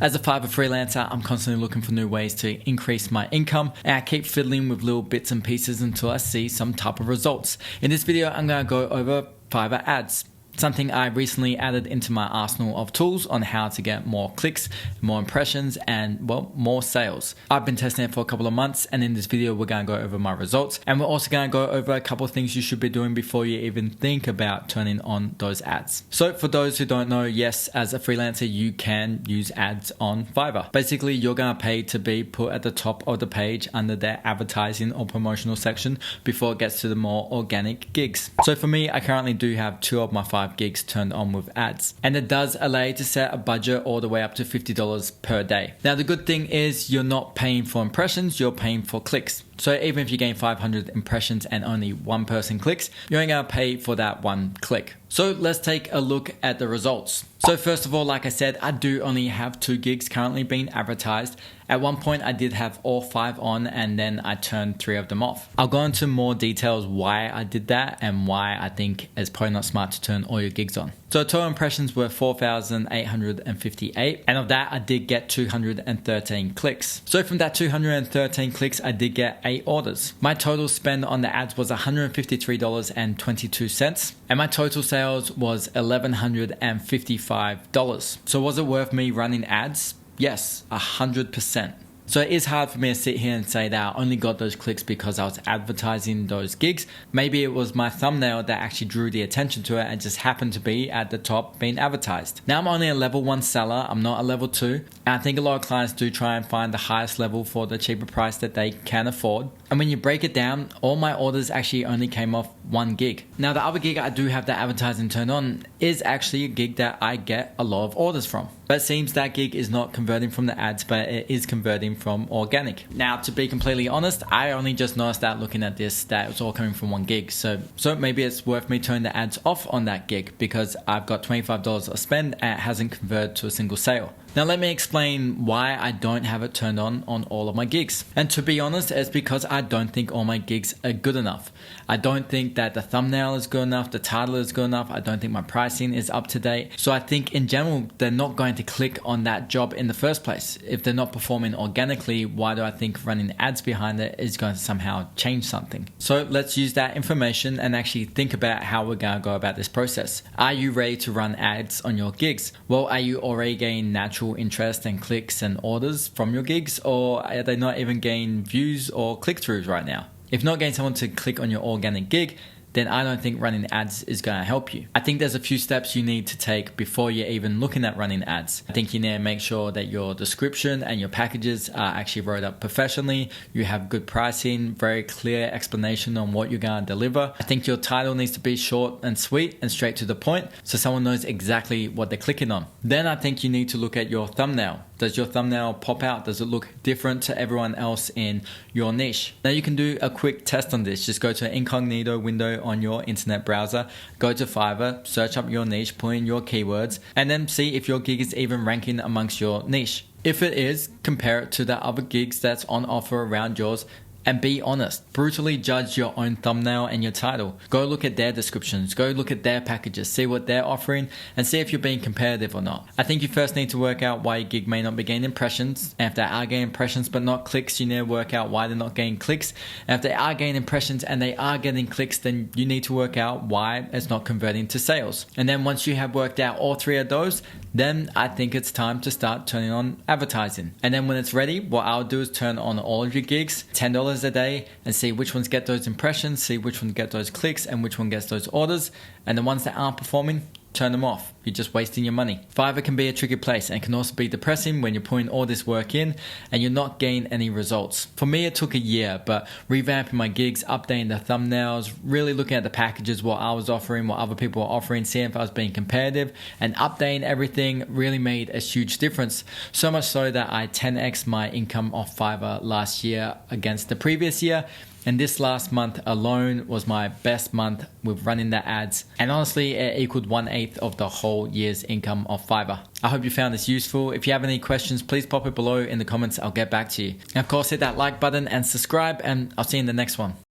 As a Fiverr freelancer, I'm constantly looking for new ways to increase my income, and I keep fiddling with little bits and pieces until I see some type of results. In this video, I'm going to go over Fiverr Ads, something I recently added into my arsenal of tools on how to get more clicks, more impressions, and well, more sales. I've been testing it for a couple of months, and in this video, we're going to go over my results, and we're also going to go over a couple of things you should be doing before you even think about turning on those ads. So for those who don't know, yes, as a freelancer, you can use ads on Fiverr. Basically, you're going to pay to be put at the top of the page under their advertising or promotional section before it gets to the more organic gigs. So for me, I currently do have 2 of my 5 gigs turned on with ads, and it does allow you to set a budget all the way up to $50 per day. Now the good thing is you're not paying for impressions, you're paying for clicks. So even if you gain 500 impressions and only one person clicks, you're only going to pay for that one click. So let's take a look at the results. So first of all, like I said, I do only have 2 gigs currently being advertised. At one point I did have all 5 on, and then I turned 3 of them off. I'll go into more details why I did that and why I think it's probably not smart to turn all your gigs on. So total impressions were 4,858, and of that I did get 213 clicks. So from that 213 clicks, I did get 8 orders. My total spend on the ads was $153.22, and my total sales was $1,155. So was it worth me running ads? Yes, 100%. So it is hard for me to sit here and say that I only got those clicks because I was advertising those gigs. Maybe it was my thumbnail that actually drew the attention to it and just happened to be at the top being advertised. Now I'm only a level 1 seller, I'm not a level 2. And I think a lot of clients do try and find the highest level for the cheaper price that they can afford. And when you break it down, all my orders actually only came off 1 gig. Now the other gig I do have the advertising turned on is actually a gig that I get a lot of orders from. But it seems that gig is not converting from the ads, but it is converting from organic. Now, to be completely honest, I only just noticed that looking at this, that it was all coming from 1 gig. So maybe it's worth me turning the ads off on that gig because I've got $25 of spend and it hasn't converted to a single sale. Now let me explain why I don't have it turned on all of my gigs. And to be honest, it's because I don't think all my gigs are good enough. I don't think that the thumbnail is good enough, the title is good enough, I don't think my pricing is up to date. So I think in general, they're not going to click on that job in the first place. If they're not performing organically, why do I think running ads behind it is going to somehow change something? So let's use that information and actually think about how we're going to go about this process. Are you ready to run ads on your gigs? Well, are you already getting natural interest and clicks and orders from your gigs, or are they not even getting views or click-throughs right now? If not getting someone to click on your organic gig, then I don't think running ads is going to help you. I think there's a few steps you need to take before you're even looking at running ads. I think you need to make sure that your description and your packages are actually wrote up professionally. You have good pricing, very clear explanation on what you're going to deliver. I think your title needs to be short and sweet and straight to the point so someone knows exactly what they're clicking on. Then I think you need to look at your thumbnail. Does your thumbnail pop out? Does it look different to everyone else in your niche? Now you can do a quick test on this. Just go to an incognito window on your internet browser, go to Fiverr, search up your niche, put in your keywords, and then see if your gig is even ranking amongst your niche. If it is, compare it to the other gigs that's on offer around yours, and be honest. Brutally judge your own thumbnail and your title. Go look at their descriptions, go look at their packages, see what they're offering, and see if you're being competitive or not. I think you first need to work out why your gig may not be getting impressions, and if they are getting impressions but not clicks, you need to work out why they're not getting clicks. And if they are getting impressions and they are getting clicks, then you need to work out why it's not converting to sales. And then once you have worked out all 3 of those, then I think it's time to start turning on advertising. And then when it's ready, what I'll do is turn on all of your gigs, $10 a day, and see which ones get those impressions, see which ones get those clicks, and which one gets those orders. And the ones that aren't performing, turn them off. You're just wasting your money. Fiverr can be a tricky place and can also be depressing when you're putting all this work in and you're not getting any results. For me, it took a year, but revamping my gigs, updating the thumbnails, really looking at the packages, what I was offering, what other people were offering, seeing if I was being competitive, and updating everything really made a huge difference. So much so that I 10x my income off Fiverr last year against the previous year. And this last month alone was my best month with running the ads. And honestly, it equaled 1/8 of the whole year's income of Fiverr. I hope you found this useful. If you have any questions, please pop it below in the comments. I'll get back to you. And of course, hit that like button and subscribe, and I'll see you in the next one.